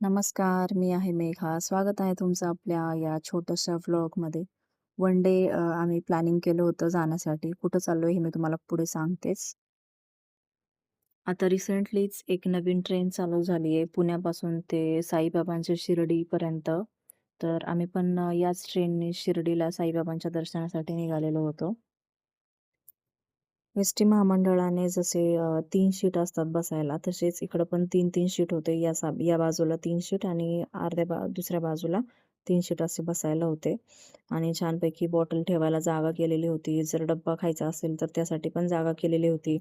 नमस्कार, मी आहे मेघा. स्वागत आहे तुमचं आपल्या या छोट्याशा व्लॉगमध्ये. वन डे आम्ही प्लॅनिंग केलं होतं जाण्यासाठी. कुठं चाललोय हे मी तुम्हाला पुढे सांगतेच. आता रिसेंटलीच एक नवीन ट्रेन चालू झाली आहे पुण्यापासून ते साईबाबांच्या शिर्डीपर्यंत. तर आम्ही पण याच ट्रेनने शिर्डीला साईबाबांच्या दर्शनासाठी निघालेलो होतो. एस-टी महामंडळाने जसे 3 शीट असतात बसायला, तसेच इकडं पण 3-3 शीट होते. या बाजूला 3 शीट आणि दुसऱ्या बाजूला 3 शीट असे बसायला होते. आणि छानपैकी बॉटल ठेवायला जागा केलेली होती. जर डब्बा खायचा असेल तर त्यासाठी पण जागा केलेली होती.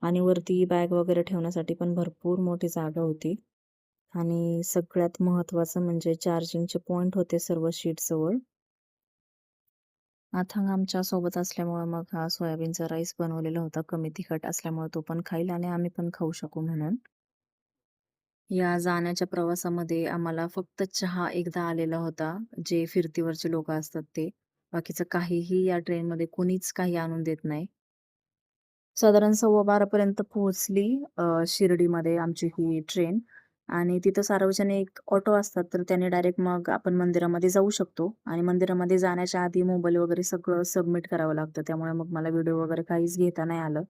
आणि वरती बॅग वगैरे ठेवण्यासाठी पण भरपूर मोठी जागा होती. आणि सगळ्यात महत्त्वाचं म्हणजे चार्जिंगचे पॉइंट होते सर्व शीटजवळ. अथांग आमच्या सोबत असल्यामुळं मग हा सोयाबीनचा राईस बनवलेला होता. कमी तिखट असल्यामुळे तो पण खाईल आणि आम्ही पण खाऊ शकू म्हणून. या जाण्याच्या प्रवासामध्ये आम्हाला फक्त चहा एकदा आलेला होता, जे फिरतीवरचे लोकं असतात ते. बाकीचं काहीही या ट्रेनमध्ये कोणीच काही आणून देत नाही. साधारण 12:15 पर्यंत पोहोचली शिर्डीमध्ये आमची ही ट्रेन आणि तिथं सार्वजनिक ऑटो असतात, तर त्याने डायरेक्ट मग आपण मंदिरामध्ये जाऊ शकतो आणि मंदिरामध्ये जाण्याच्या आधी मोबाईल वगैरे सगळं सबमिट करावं लागतं. त्यामुळे मग मला व्हिडिओ वगैरे काहीच घेता नाही आलं.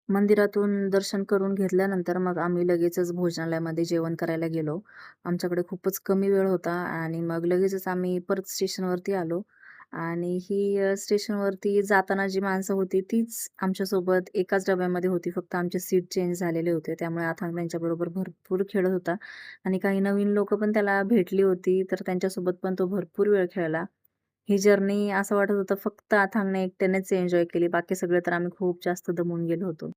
मंदिरातून दर्शन करून घेतल्यानंतर मग आम्ही लगेचच भोजनालयामध्ये जेवण करायला गेलो. आमच्याकडे खूपच कमी वेळ होता आणि मग लगेचच आम्ही परत स्टेशनवरती आलो आणि ही स्टेशनवरती जाताना जी माणसं होती तीच आमच्यासोबत एकाच डब्यामध्ये होती. फक्त आमचे सीट चेंज झालेले होते. त्यामुळे अथांग त्यांच्याबरोबर भरपूर खेळत होता आणि काही नवीन लोकं पण त्याला भेटली होती, तर त्यांच्यासोबत पण तो भरपूर वेळ खेळला. ही जर्नी असं वाटत होतं फक्त अथांगने एकट्यानेच एन्जॉय केली. बाकी सगळे तर आम्ही खूप जास्त दमून गेलो होतो.